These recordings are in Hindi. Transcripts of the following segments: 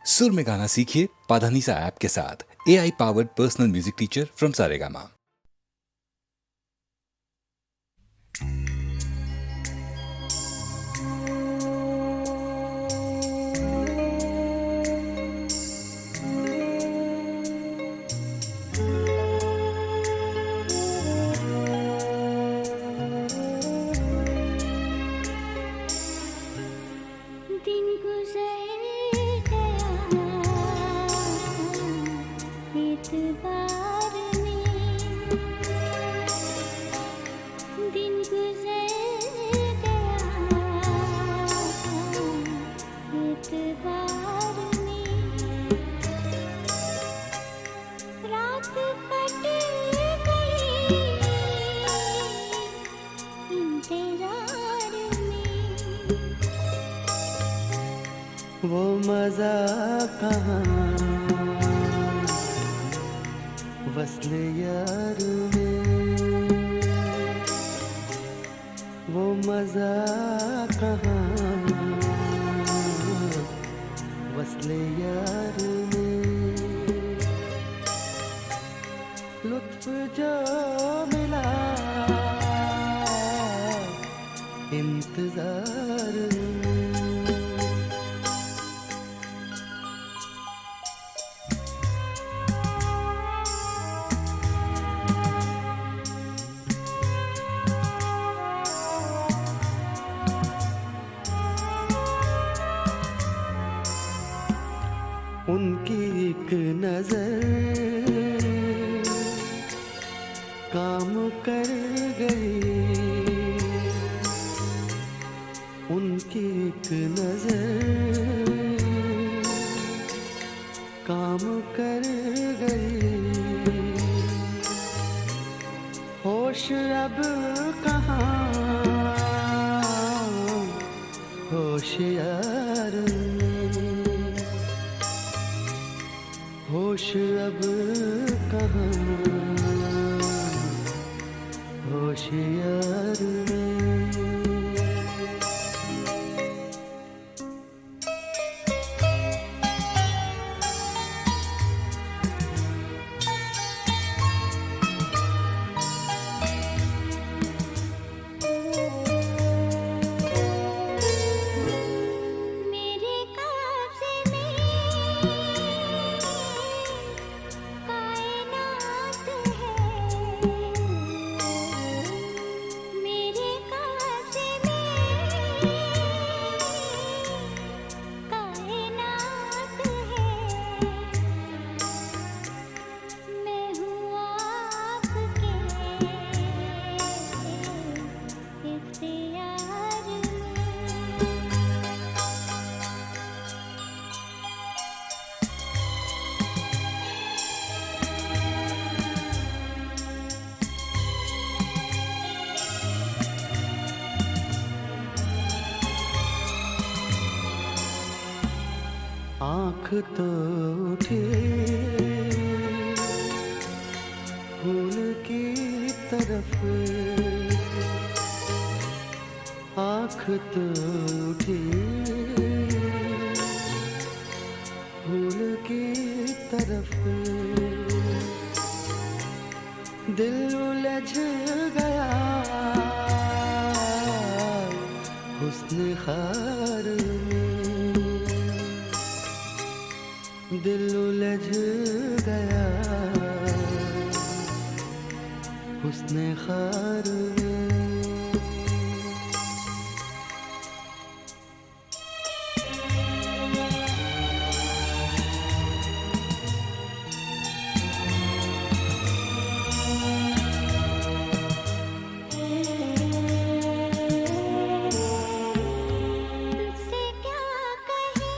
सुर में गाना सीखिए पाधानीसा ऐप के साथ। AI powered personal music teacher from Saregama. दिन गुजर गया एतबार में, दिन गुजर गया एतबार में, रात कट गई इंतजार में। वो मजा कहाँ वस्ल यार में, वो मजा कहाँ वस्ल यार में, लुत्फ जो मिला इंतजार में। उनकी एक नजर काम कर गई, उनकी एक नजर काम कर गई, होश अब कहाँ होशियार में, होश अब कहाँ होशियार में। मेरे कब्ज़े में कायनात है, मेरे कब्ज़े में कायनात है, मैं हूँ आपके इख्तियार में। आँख तो उठे फूल की तरफ, आँख तो उठे फूल की तरफ, दिल उलझ गया हुस्न खार में, दिल उलझ गया हुस्न खार में। तुझसे क्या कहें,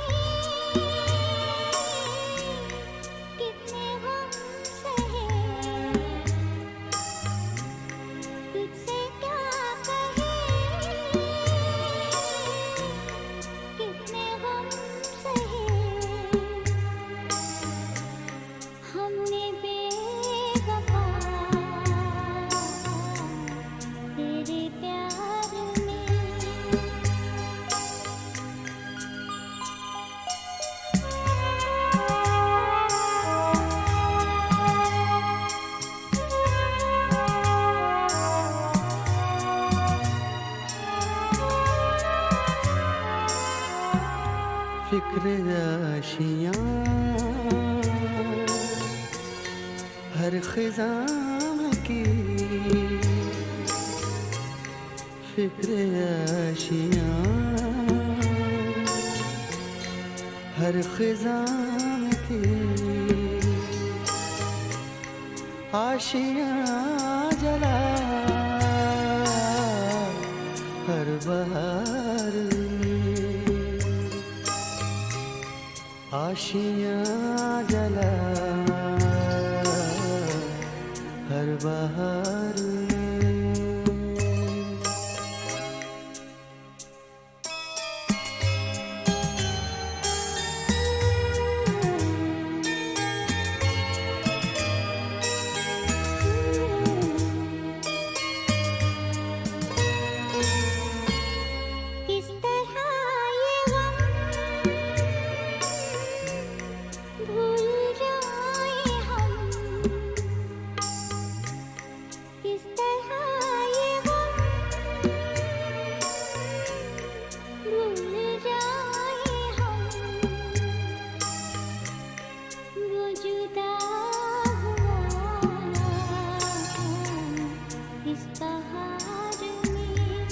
कितने गम सहे, तुझसे आशियाँ हर खिज़ां की फिक्र आशियाँ हर खिज़ां की आशियाँ जला हर बहार में आशियाँ जला हर बहार में किस तरह ये गम भूल जाए हम, किस तरह ये गम भूल जाए हम, वो जुदा हुआ इस बहार में,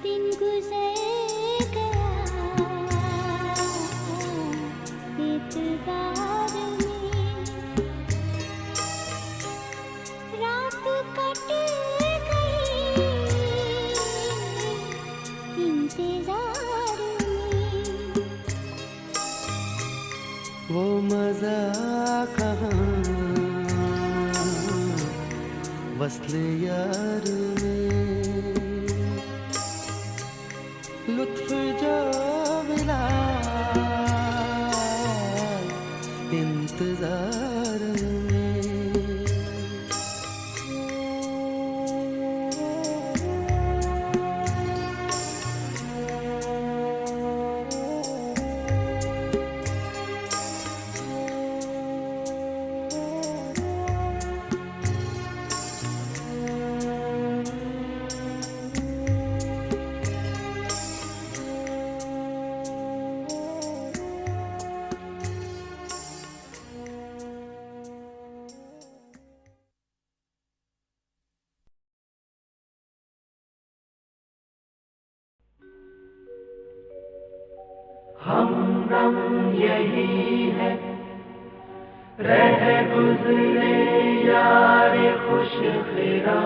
दिन गुजर गया एतबार में, रात कट गई इंतजार में, वो मज़ा कहाँ वस्ल यार में, लुत्फ जो मिला इंतजार में। हमदम यही है रह गुजरे यार खुश खिरा,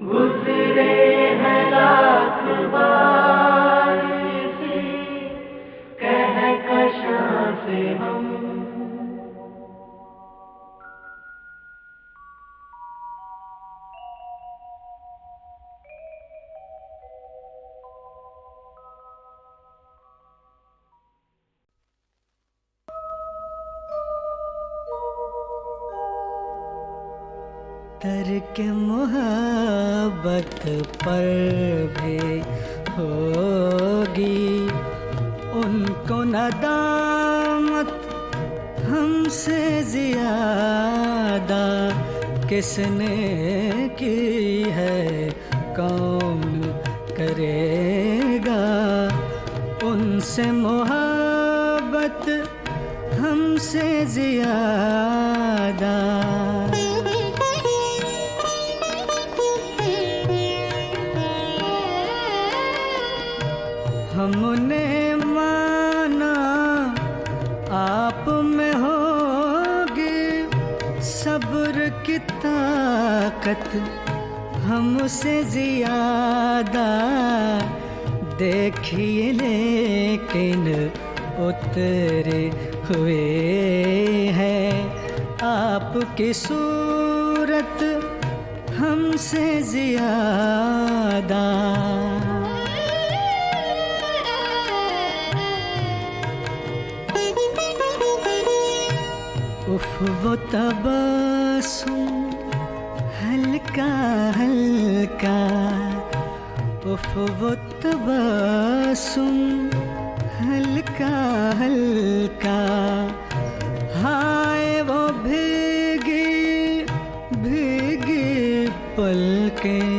गुजरे हैं लाख बार से कहकशां से हम, तरक मोहब्बत पर भी होगी उनको नदामत, हमसे ज़्यादा किसने की है कौन करेगा उनसे मोहब्बत, हमसे ज़्यादा। हमने माना आप में होगी सब्र की ताकत, हमसे ज़्यादा देखिए लेकिन उतरे हुए हैं आपकी सूरत, हमसे ज़्यादा। उफ वो तबस्सुम हल्का हल्का, उफ वो तबस्सुम हल्का हल्का, हाय वो भीगी भीगी पलकें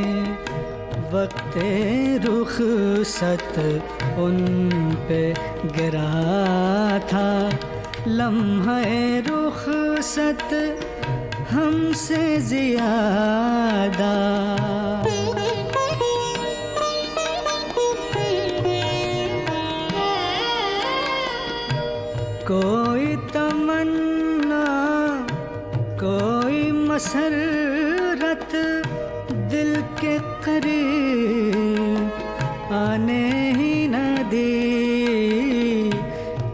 वक्त से रुखसत उन पे गिरा था, लम्हे रुखसत हमसे ज़्यादा। कोई तमन्ना कोई मसरत दिल के करीब आने ही न दी,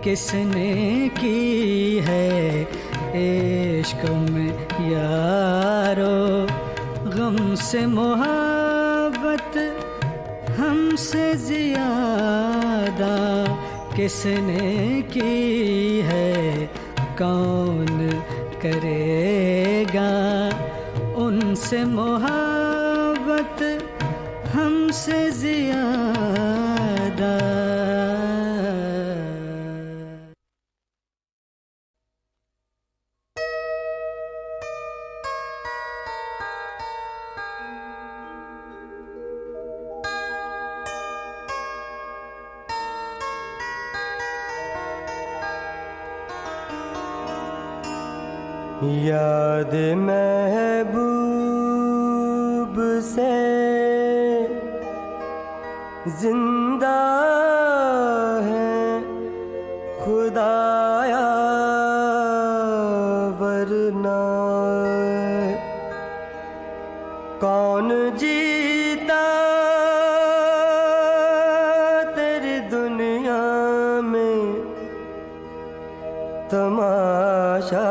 किसने की है इश्क में यारो, गम से मोहब्बत हमसे ज़्यादा, किसने की है कौन करेगा उनसे मोहब्बत हमसे ज़्यादा। याद महबूब से जिंदा है खुदाया, वरना कौन जीता तेरी दुनिया में तमाशा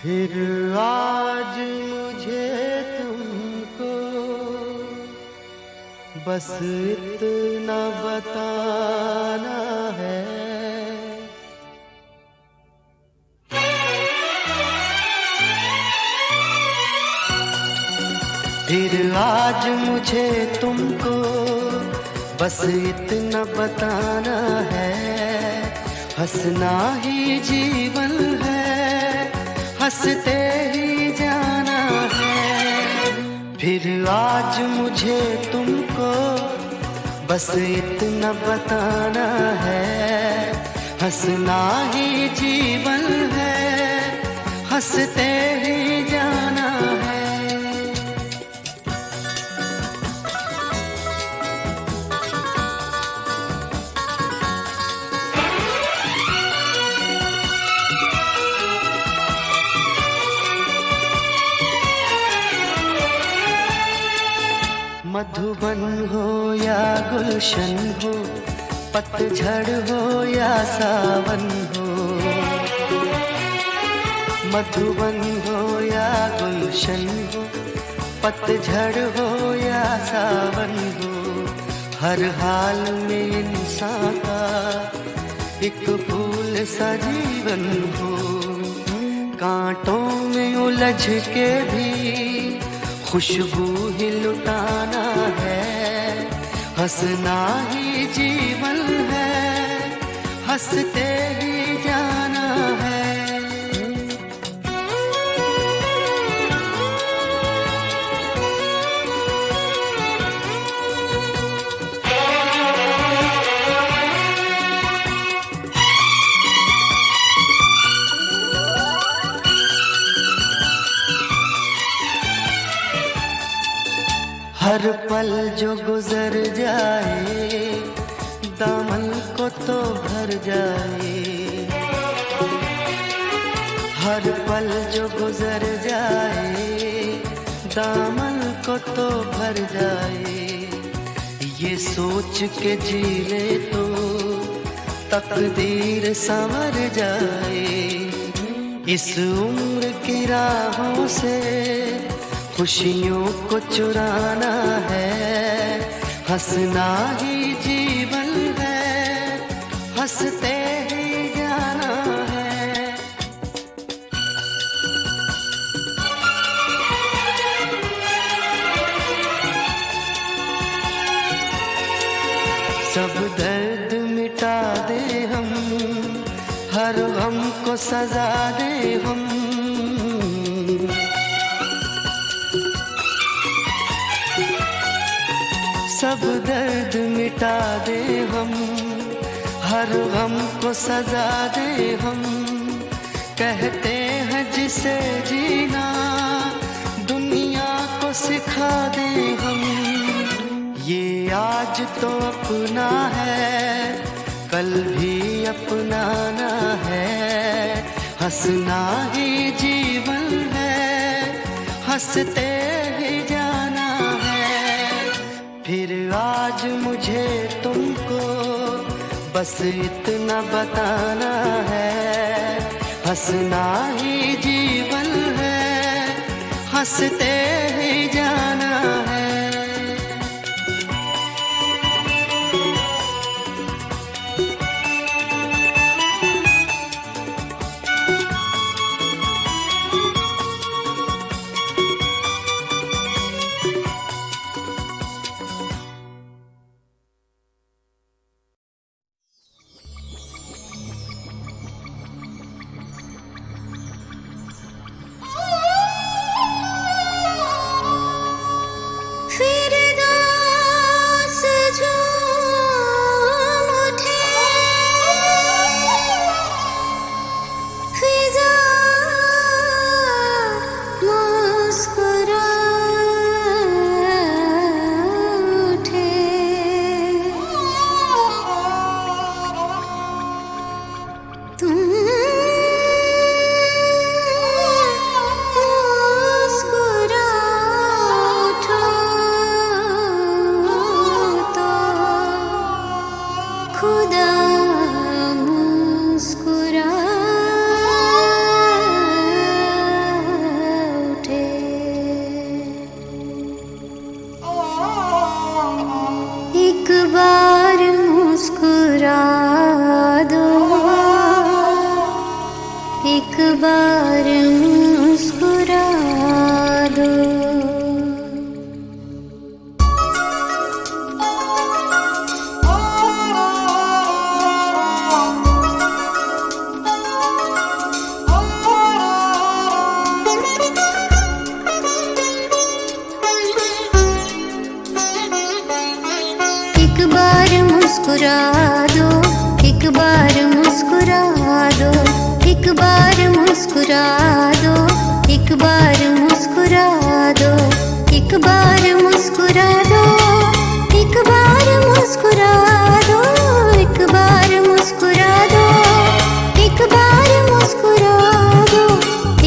फिर आज मुझे तुमको बस इतना बताना है, फिर आज मुझे तुमको बस इतना बताना है, हंसना ही जीवन है, हंसते ही जाना है। फिर आज मुझे तुमको बस इतना बताना है, हंसना ही जीवन है, हंसते ही जाना है। मधुबन हो या गुलशन हो, पतझड़ हो या सावन हो, मधुबन हो या गुलशन हो, पतझड़ हो या सावन हो, हर हाल में इंसान का एक फूल सा जीवन हो। कांटों में उलझ के भी खुशबू ही लुटाना है, हंसना ही जीवन है, हंसते ही जाना है। हर पल जो गुजर जाए दामन को तो भर जाए, हर पल जो गुजर जाए दामन को तो भर जाए। ये सोच के जी ले तो तकदीर संवर जाए, इस उम्र की राहों से खुशियों को चुराना है, हंसना ही जीवन है, हंसते ही जाना है। सब दर्द मिटा दे हम, हर गम को सजा दे हम, सब दर्द मिटा दे हम, हर गम को सजा दे हम। कहते हैं जिसे जीना दुनिया को सिखा दे हम, ये आज तो अपना है कल भी अपनाना है, हंसना ही जीवन है, हंसते ही जाना है। फिर आज मुझे तुमको बस इतना बताना है, हंसना ही जीवन है, हंसते ही जाना है। एक बार मुस्कुरा दो। एक बार मुस्कुरा दो, एक बार मुस्कुरा दो, एक बार मुस्कुरा दो, एक बार मुस्कुरा दो, एक बार मुस्कुरा दो, एक बार मुस्कुरा दो, एक बार मुस्कुरा दो, एक बार मुस्कुरा दो,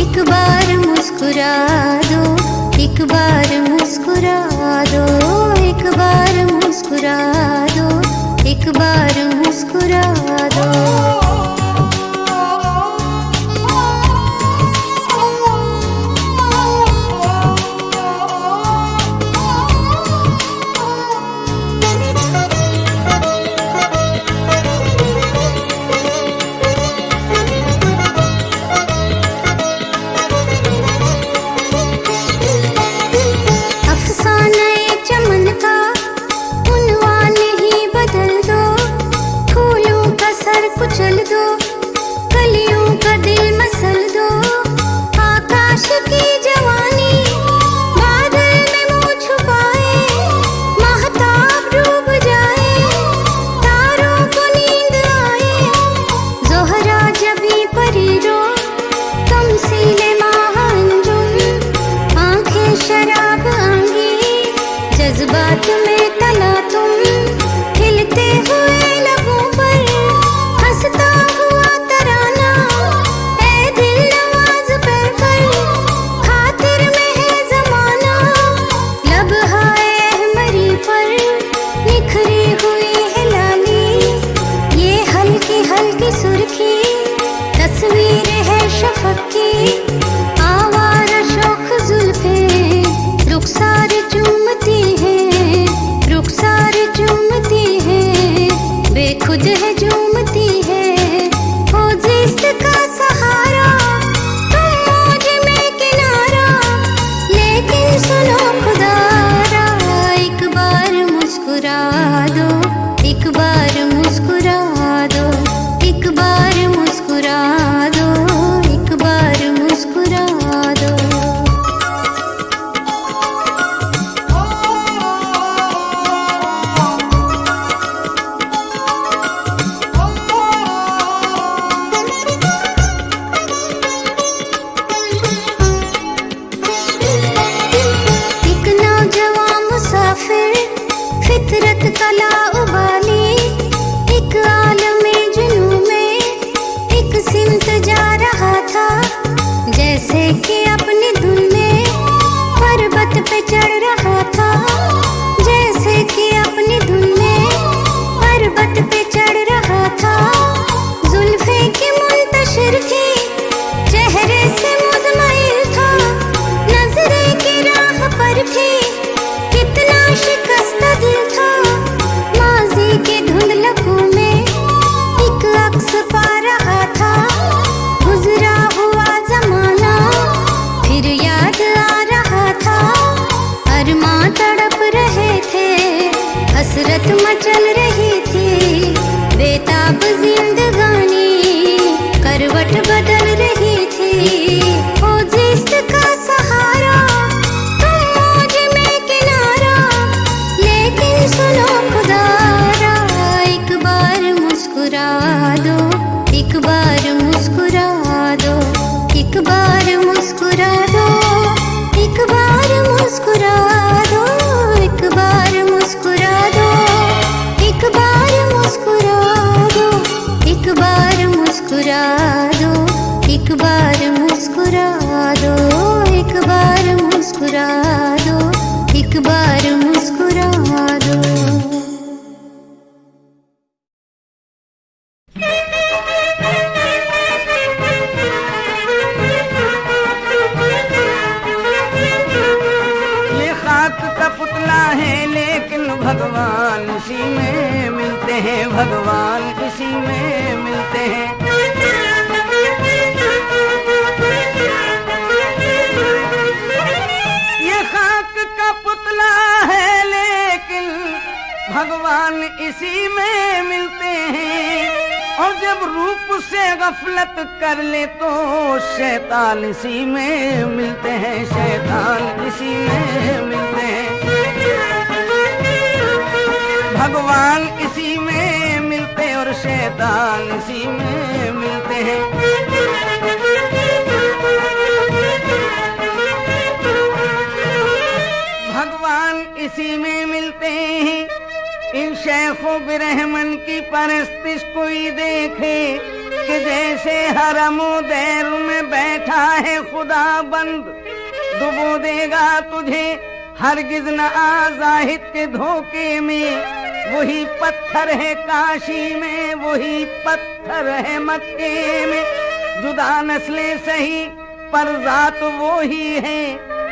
एक बार मुस्कुरा दो, एक बार मुस्कुरा दो, एक बार मुस्कुरा दो, एक बार मुस्कुरा दो। कुचल दो, कलियों का दिल मसल दो, आकाश की जवानी बादल में मुँह छुपाए, महताब डूब जाए, तारों को नींद आए, ज़ोहरा जभी परी रो, तमसीले माह अंजुम, आंखें शराब आंगी, जज्बात में तला तुम, खिलते हुए लबों पर हंसता हुआ तराना, ऐ दिल नवाज पर खातिर में है जमाना, लब हाय अहमरी पर निखरी हुई है लाली, ये हल्की हल्की सुर्खी तस्वीर है शफक की, आवारा शौक जुल्फे रुखसार चूमती है, रुखसार चूमती है, बेखुद है झूमती है, हो जिस्त का सहारा, तुम मौज में किनारा, लेकिन सुनो खुदारा, एक बार मुस्कुरा दो, एक बार मुस्कुरा दो, एक बार मुस्कुरा दो, एक बार मुस्कुरा दो। फितरत कला उबाली, एक आलमे जुनू में एक सिमत जा रहा था, जैसे कि अपनी धुन में पर्वत पे चढ़ रहा था, जैसे कि अपनी धुन में पर्वत पे चढ़ रहा था, जुल्फे की मुंतशिर थी, चेहरे से मुतमइल था, नजरे की राह पर थी, कितना शिकस्ता दिल था, माजी के धुंधलकों में एक अक्स पा रहा था, गुजरा हुआ जमाना फिर याद आ रहा था, अरमां तड़प रहे थे, हसरत मचल रही थी, बेताब जिंदगानी करवट बदल रही थी, हो जिस्त का सहारा, तुम मौज में किनारा, लेकिन सुनो खुदारा, एक बार मुस्कुरा दो, एक बार मुस्कुरा दो, एक बार मुस्कुरा दो, एक बार मुस्कुरा दो, एक बार मुस्कुरा दो, एक बार मुस्कुरा दो, एक बार मुस्कुरा दो, एक बार मुस्कुरा दो, एक बार मुस्कुरा दो, एक बार मुस्कुरा दो। ये खाक का पुतला है लेकिन भगवान उसी में मिलते हैं, भगवान उसी में मिलते हैं। भगवान इसी में मिलते हैं। और जब रूप से गफलत कर ले तो शैतान इसी में मिलते हैं, शैतान इसी में मिलते हैं। भगवान इसी में मिलते और शैतान इसी में मिलते हैं। भगवान इसी में मिलते हैं। इन शेखों बिरहमन की परस्तिश कोई देखे कि जैसे हरमो दैर में बैठा है खुदा बंद, डुबो देगा तुझे हरगिज न आ जाहिद के धोखे में। वही पत्थर है काशी में, वही पत्थर है मक्के में। जुदा नस्लें सही पर जात वो ही है,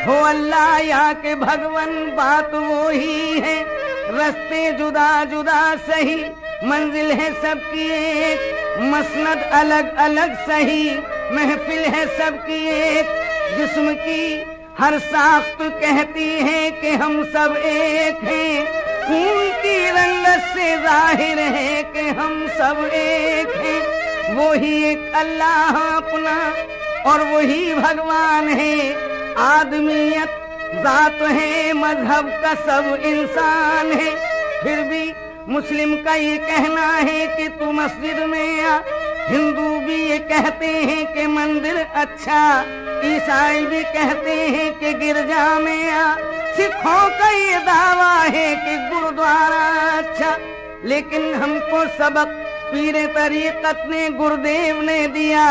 हो अल्लाह या के भगवन बात वो ही है। रास्ते जुदा जुदा सही मंजिल है सबकी एक, मसनद अलग अलग सही महफिल है सबकी एक। जिस्म की हर साख्त कहती है कि हम सब एक हैं, खून की रंगत से जाहिर है कि हम सब एक हैं। वही एक अल्लाह अपना और वही भगवान है। आदमियत जात है, मजहब का सब इंसान है। फिर भी मुस्लिम का ये कहना है कि तू मस्जिद में आ, हिंदू भी ये कहते हैं कि मंदिर अच्छा, ईसाई भी कहते हैं कि गिरजा में आ, सिखों का ये दावा है कि गुरुद्वारा अच्छा। लेकिन हमको सबक पीरे तरीकत ने गुरुदेव ने दिया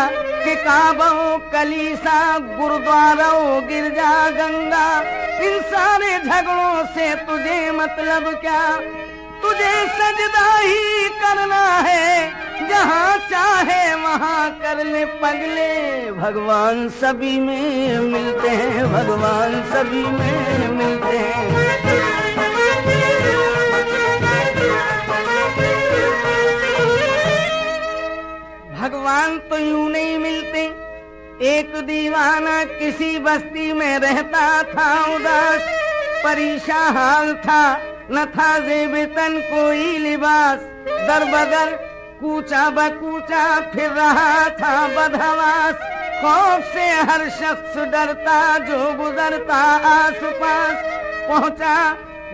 कि काबा कलीसा गुरुद्वारा गिरजा गंगा। इन सारे झगड़ों से तुझे मतलब क्या, तुझे सजदा ही करना है, जहाँ चाहे वहाँ कर ले पगले। भगवान सभी में मिलते हैं, भगवान सभी में मिलते हैं। भगवान तो यूं नहीं मिलते। एक दीवाना किसी बस्ती में रहता था उदास, परेशान हाल था, न था जेबतन कोई लिबास। दर बदर कूचा बकूचा फिर रहा था बदहवास, खौफ से हर शख्स डरता जो गुजरता आस पास। पहुंचा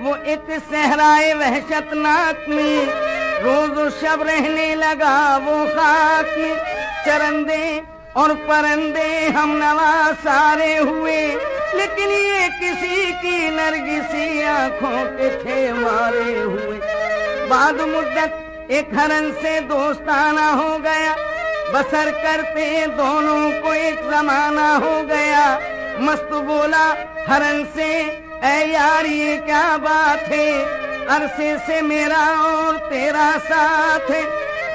वो एक सहराए वहशतनाक में, रोज शब रहने लगा वो खाक में। चरंदे और परंदे हम नवा सारे हुए, लेकिन ये किसी की नरगिसी आंखों के थे मारे हुए। बाद मुद्दत एक हरन से दोस्ताना हो गया, बसर करते दोनों को एक जमाना हो गया। मस्त बोला हरन से, ऐ यार ये क्या बात है, अरसे से मेरा और तेरा साथ है।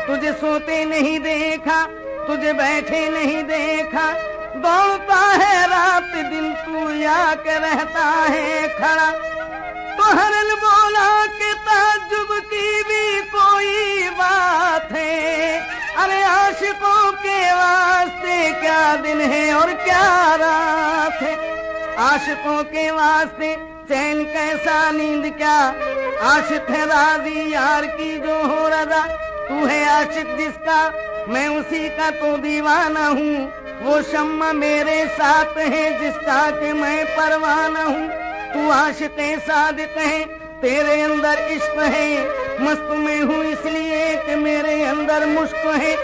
तुझे सोते नहीं देखा, तुझे बैठे नहीं देखा, दौड़ता है रात दिन तू या के रहता है खड़ा। तो हरन बोला कि ताज्जुब की भी कोई बात है, अरे आशिकों के वास्ते क्या दिन है और क्या रात है। आशिकों के वास्ते चैन कैसा नींद क्या, आशिक है राजी यार की जो हो रजा। तू है आशिक जिसका मैं उसी का तो दीवाना हूँ, वो शम्मा मेरे साथ है जिसका कि मैं परवाना हूँ। तू आशिक सादिक है, तेरे अंदर इश्क है, मस्त में हूँ इसलिए कि मेरे अंदर मुश्क है।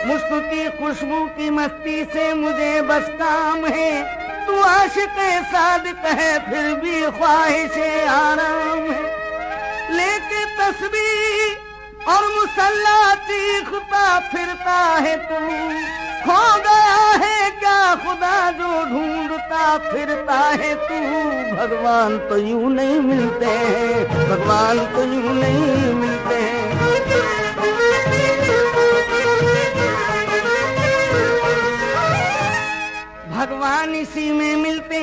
मुश्क की खुशबू की मस्ती से मुझे बस काम है। तू आशिक सादिक है फिर भी ख्वाहिश आराम है। लेके तस्बीह और मुसल्ला चीखता फिरता है तू, खो गया है क्या खुदा जो ढूंढता फिरता है तू। भगवान तो यूं नहीं मिलते हैं, भगवान तो यूं नहीं मिलते हैं। भगवान इसी में मिलते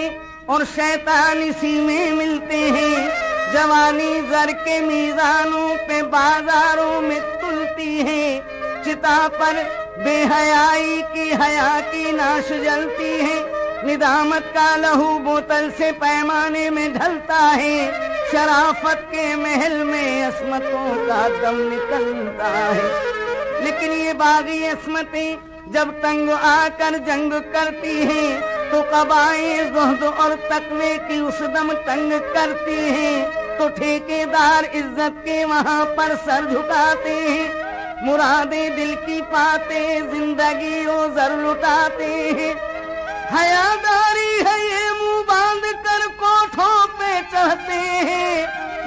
और शैतान इसी में मिलते हैं। जवानी जर के मीजानों पे बाजारों में तुलती है, चिता पर बेहयाई की हया की नाश जलती है। निदामत का लहू बोतल से पैमाने में ढलता है, शराफत के महल में अस्मतों का दम निकलता है। लेकिन ये बागी अस्मतें जब तंग आकर जंग करती हैं तो कबाएं ज़ुहद और तकवे की उस दम तंग करती हैं। तो ठेकेदार इज्जत के वहाँ पर सर झुकाते हैं, मुरादें दिल की पाते, जिंदगी ओ जर लुटाते हैं। हयादारी है ये मुंह बांध कर कोठों पे चढ़ते हैं,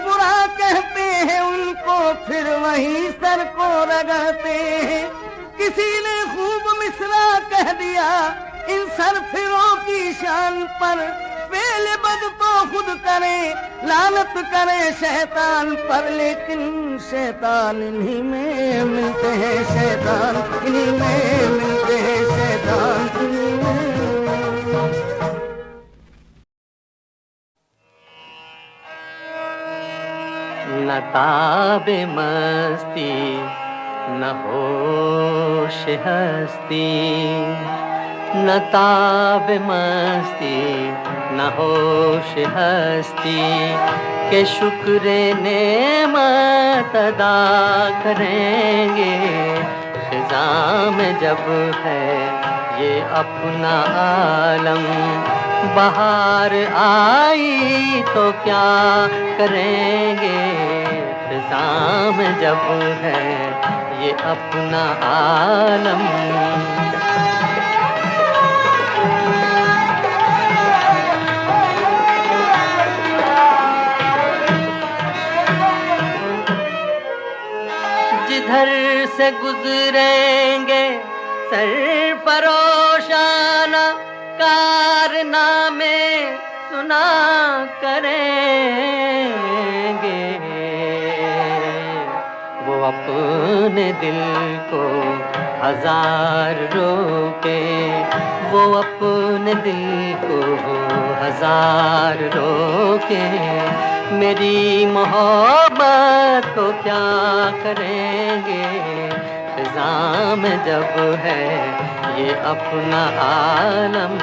बुरा कहते हैं उनको फिर वही सर को रगड़ते हैं। किसी ने खूब मिसरा कह दिया इन सरफिरों की शान पर, पहले बद तो खुद करे, लानत करे शैतान पर। लेकिन शैतान इन्हीं में मिलते हैं, शैतान इन्हीं में मिलते हैं, शैतान इन्हीं में। न ताबे मस्ती न होश हस्ती, न ताबे मस्ती न होश हस्ती, के शुक्र नेमत अदा करेंगे। खिज़ा में जब है ये अपना आलम, बहार आई तो क्या करेंगे। खिज़ा में जब है ये अपना आलम, जिधर से गुजरेंगे सरफरोशाना कारनामे सुना करेंगे। वो अपने दिल को हजार रोके, वो अपने दिल को हजार रोके, मेरी मोहब्बत को क्या करेंगे। खिज़ा में जब है ये अपना आलम,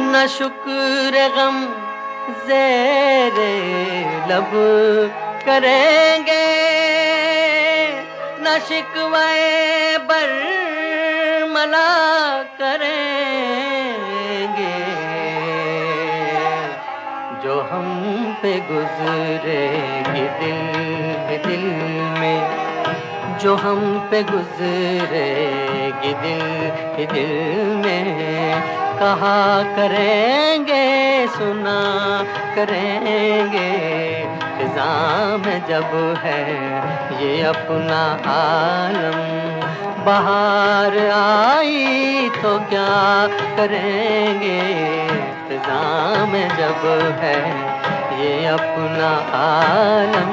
न शुक्र गम ज़ेरे लब करेंगे, न शिकवाए बरमला करेंगे। जो हम पे गुजरेगी दिल में, जो हम पे गुजरेगी दिल में, कहा करेंगे सुना करेंगे। खिज़ा में जब है ये अपना आलम, बहार आई तो क्या करेंगे। खिज़ा में जब है ये अपना आलम,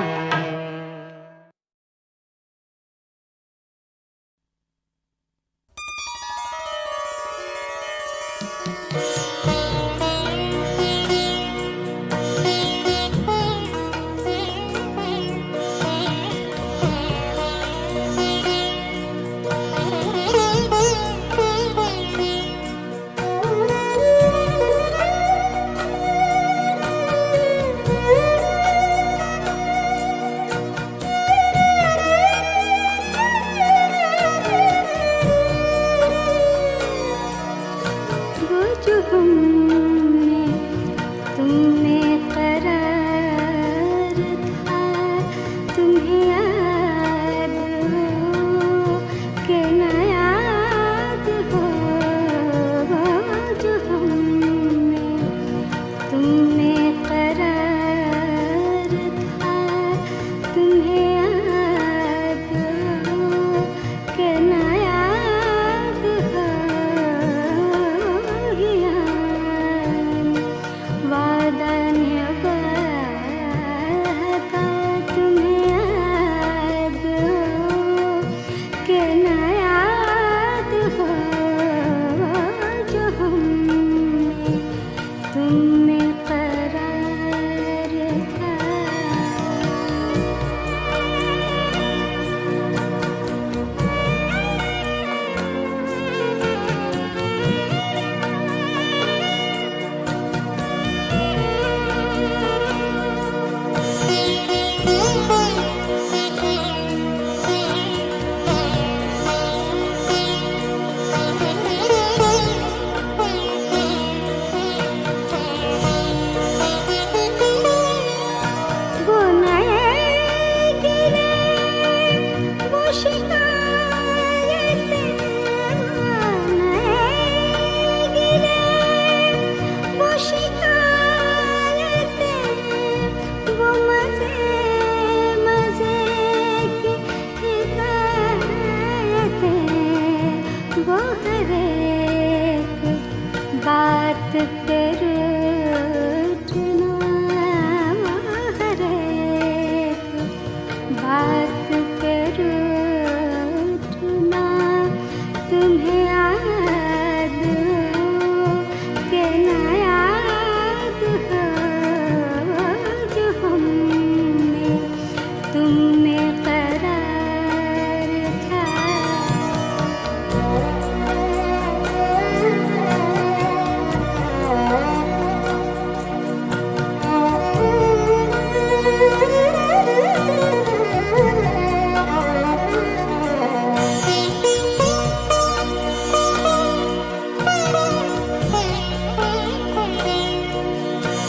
तुमने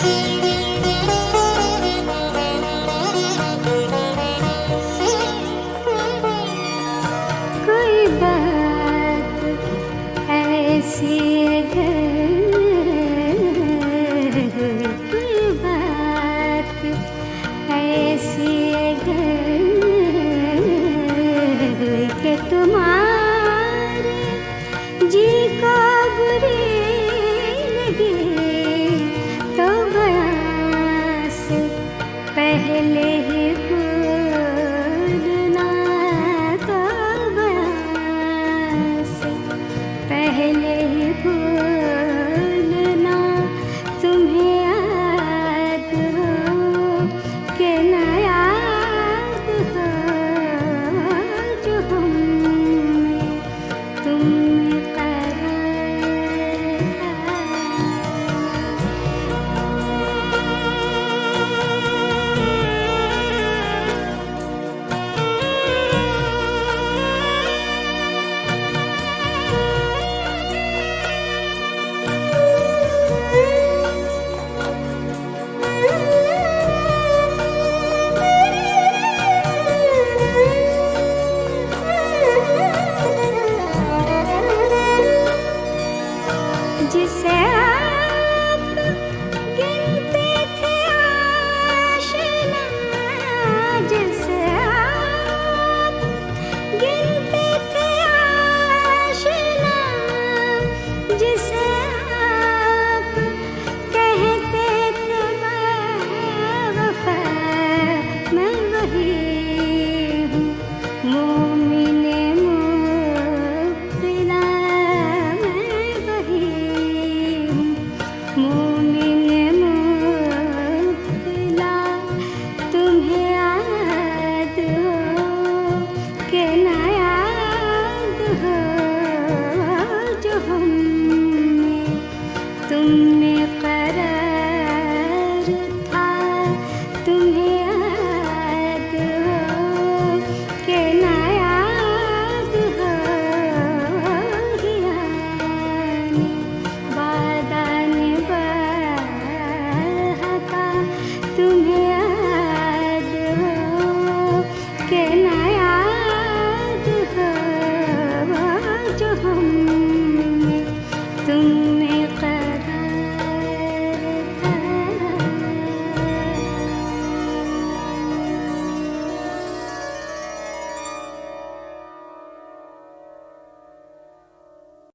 दे